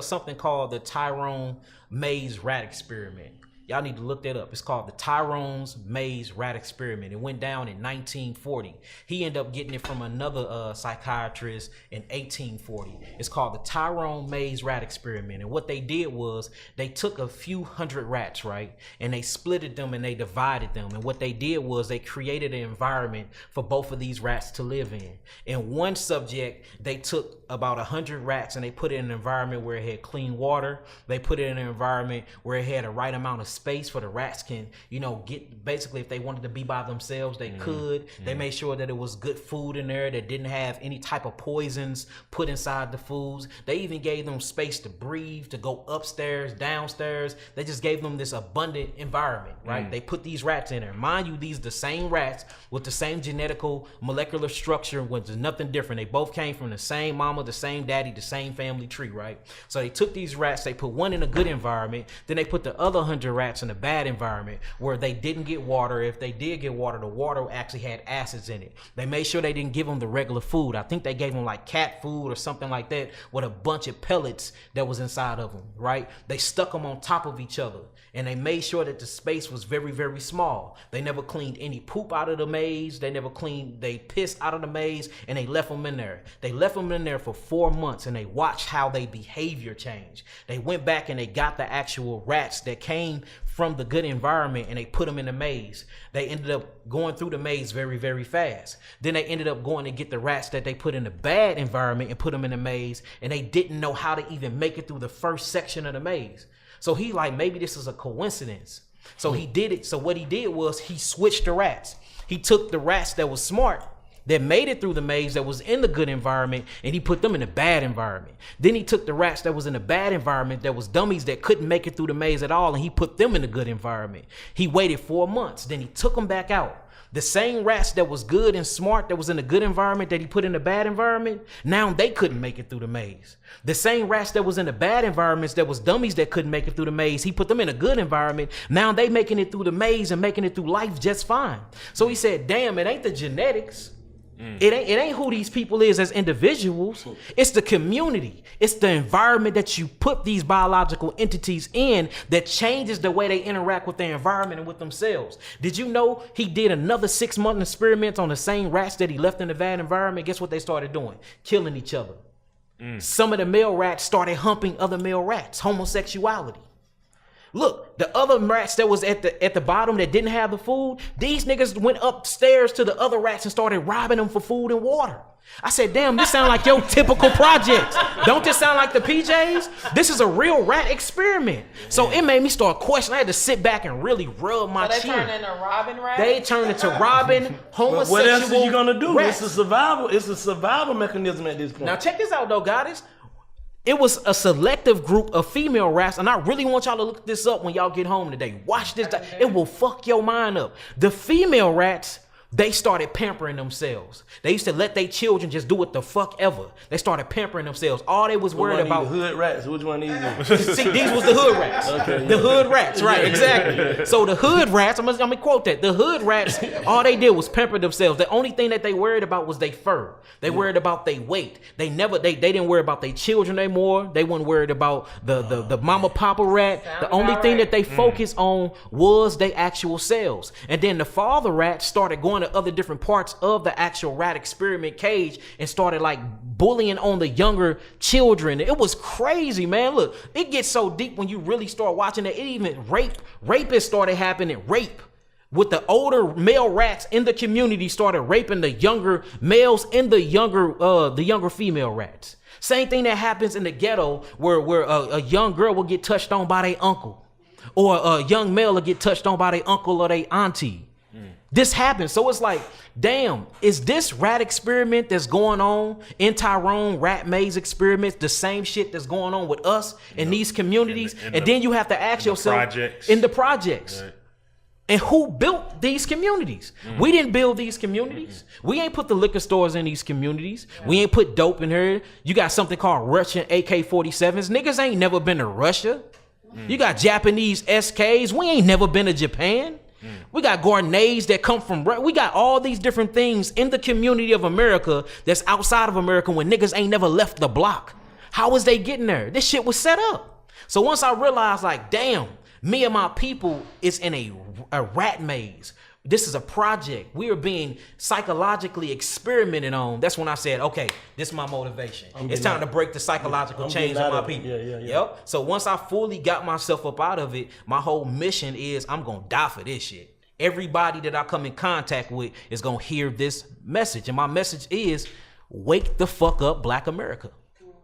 something called the TYRON maze rat experiment. Y'all need to look that up. It's called the TYRON's maze rat experiment. It went down in 1940. He ended up getting it from another psychiatrist in 1840. It's called the TYRON maze rat experiment. And what they did was they took a few hundred rats, right? And they splitted them and they divided them. And what they did was they created an environment for both of these rats to live in. In one subject, they took about 100 rats and they put it in an environment where it had clean water. They put it in an environment where it had a right amount of space for the rats can, get, basically if they wanted to be by themselves, they could. They made sure that it was good food in there that didn't have any type of poisons put inside the foods. They even gave them space to breathe, to go upstairs, downstairs. They just gave them this abundant environment, right? They put these rats in there. Mind you, these the same rats with the same genetical molecular structure, which is nothing different. They both came from the same mama, the same daddy, the same family tree, right? So they took these rats, they put one in a good environment, then they put the other 100 rats in a bad environment where they didn't get water. If they did get water, the water actually had acids in it. They made sure they didn't give them the regular food. I think they gave them like cat food or something like that with a bunch of pellets that was inside of them, right? They stuck them on top of each other and they made sure that the space was very, very small. They never cleaned any poop out of the maze. They pissed out of the maze and they left them in there. They left them in there for 4 months and they watched how their behavior changed. They went back and they got the actual rats that came from the good environment and they put them in the maze. They ended up going through the maze very, very fast. Then they ended up going to get the rats that they put in the bad environment and put them in the maze, and they didn't know how to even make it through the first section of the maze. So he like, maybe this is a coincidence. So he did it. So what he did was he switched the rats. He took the rats that was smart, that made it through the maze, that was in the good environment, and he put them in the bad environment. Then he took the rats that was in the bad environment, that was dummies that couldn't make it through the maze at all, and he put them in the good environment. He waited 4 months, then he took them back out. The same rats that was good and smart, that was in the good environment, that he put in the bad environment, now they couldn't make it through the maze. The same rats that was in the bad environments, that was dummies that couldn't make it through the maze, he put them in a good environment. Now they making it through the maze and making it through life just fine. So he said, damn, it ain't the genetics. It ain't who these people is as individuals. It's the community. It's the environment that you put these biological entities in that changes the way they interact with their environment and with themselves. Did you know he did another 6-month experiment on the same rats that he left in the bad environment? Guess what they started doing? Killing each other. Some of the male rats started humping other male rats. Homosexuality. Look, the other rats that was at the bottom that didn't have the food, these niggas went upstairs to the other rats and started robbing them for food and water. I said, damn, this sound like your typical project. Don't this sound like the PJs? This is a real rat experiment. So it made me start questioning. I had to sit back and really rub my chin. They turned into robbing rats? They turned into robbing, homosexual. What else are you gonna do? Rats. It's a survival mechanism at this point. Now check this out though, goddess. It was a selective group of female rats, and I really want y'all to look this up when y'all get home today. Watch this. It will fuck your mind up. The female rats, they started pampering themselves. They used to let their children just do what the fuck ever. They started pampering themselves. All they was worried about. The hood rats. Which one of these? See, these was the hood rats. Okay. The hood rats, right? Exactly. So the hood rats. I'm gonna quote that. The hood rats. All they did was pamper themselves. The only thing that they worried about was their fur. They worried about their weight. They didn't worry about their children anymore. They weren't worried about the mama papa rat. The only thing that they focused on was their actual selves. And then the father rat started going to other different parts of the actual rat experiment cage and started like bullying on the younger children. It was crazy, man. Look, it gets so deep when you really start watching it. It even rapists started happening. Rape with the older male rats in the community started raping the younger males and the younger female rats. Same thing that happens in the ghetto where a young girl will get touched on by their uncle, or a young male will get touched on by their uncle or their auntie. This happens. So it's like, damn, is this rat experiment that's going on in TYRON rat maze experiments the same shit that's going on with us in these communities? And then you have to ask yourself, in the projects. Right. And who built these communities? We didn't build these communities. We ain't put the liquor stores in these communities. We ain't put dope in here. You got something called Russian AK-47s. Niggas ain't never been to Russia. You got Japanese SKs. We ain't never been to Japan. We got grenades that come from, we got all these different things in the community of America that's outside of America when niggas ain't never left the block. How was they getting there? This shit was set up. So once I realized, like, damn, me and my people is in a rat maze. This is a project. We are being psychologically experimented on. That's when I said, okay, this is my motivation. It's time to break the psychological chains of my people. Yeah. Yep. So once I fully got myself up out of it, my whole mission is I'm going to die for this shit. Everybody that I come in contact with is going to hear this message. And my message is, wake the fuck up, Black America.